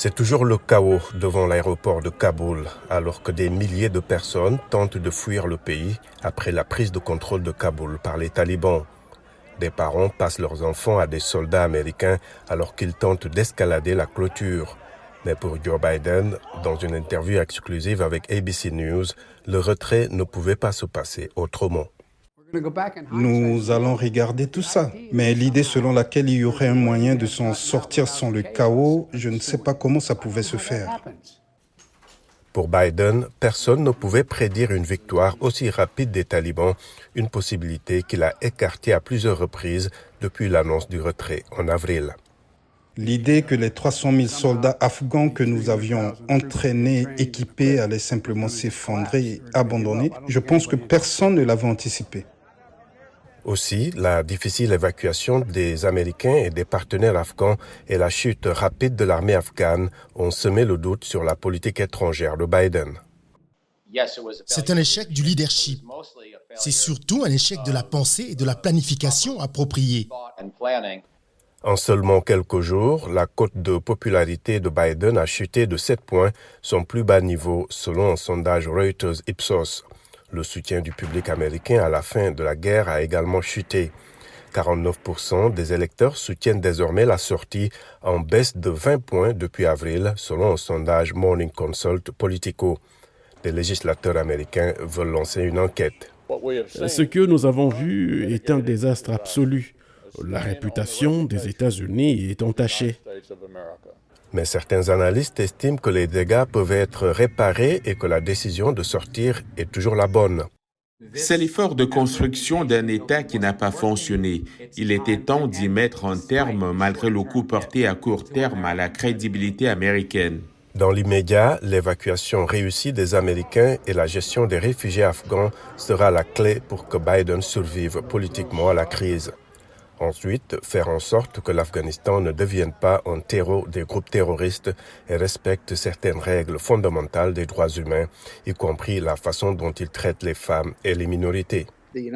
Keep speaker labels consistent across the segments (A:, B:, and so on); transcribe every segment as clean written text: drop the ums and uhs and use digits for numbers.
A: C'est toujours le chaos devant l'aéroport de Kaboul, alors que des milliers de personnes tentent de fuir le pays après la prise de contrôle de Kaboul par les talibans. Des parents passent leurs enfants à des soldats américains alors qu'ils tentent d'escalader la clôture. Mais pour Joe Biden, dans une interview exclusive avec ABC News, le retrait ne pouvait pas se passer autrement.
B: Nous allons regarder tout ça. Mais l'idée selon laquelle il y aurait un moyen de s'en sortir sans le chaos, je ne sais pas comment ça pouvait se faire.
A: Pour Biden, personne ne pouvait prédire une victoire aussi rapide des talibans, une possibilité qu'il a écartée à plusieurs reprises depuis l'annonce du retrait en avril.
B: L'idée que les 300 000 soldats afghans que nous avions entraînés, équipés, allaient simplement s'effondrer et abandonner, je pense que personne ne l'avait anticipé.
A: Aussi, la difficile évacuation des Américains et des partenaires afghans et la chute rapide de l'armée afghane ont semé le doute sur la politique étrangère de Biden.
C: C'est un échec du leadership. C'est surtout un échec de la pensée et de la planification appropriée.
A: En seulement quelques jours, la cote de popularité de Biden a chuté de 7 points, son plus bas niveau selon un sondage Reuters Ipsos. Le soutien du public américain à la fin de la guerre a également chuté. 49% des électeurs soutiennent désormais la sortie, en baisse de 20 points depuis avril, selon un sondage Morning Consult Politico. Les législateurs américains veulent lancer une enquête.
D: Ce que nous avons vu est un désastre absolu. La réputation des États-Unis est entachée.
A: Mais certains analystes estiment que les dégâts peuvent être réparés et que la décision de sortir est toujours la bonne.
E: C'est l'effort de construction d'un État qui n'a pas fonctionné. Il était temps d'y mettre un terme malgré le coup porté à court terme à la crédibilité américaine.
A: Dans l'immédiat, l'évacuation réussie des Américains et la gestion des réfugiés afghans sera la clé pour que Biden survive politiquement à la crise. Ensuite, faire en sorte que l'Afghanistan ne devienne pas un terreau des groupes terroristes et respecte certaines règles fondamentales des droits humains, y compris la façon dont il traite les femmes et les minorités.
F: Les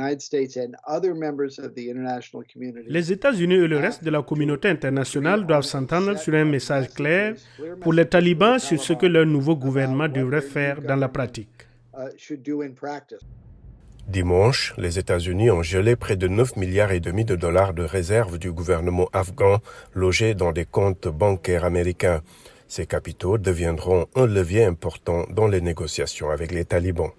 F: États-Unis et le reste de la communauté internationale doivent s'entendre sur un message clair pour les talibans sur ce que leur nouveau gouvernement devrait faire dans la pratique.
A: Dimanche, les États-Unis ont gelé près de 9,5 milliards de dollars de réserves du gouvernement afghan logés dans des comptes bancaires américains. Ces capitaux deviendront un levier important dans les négociations avec les talibans.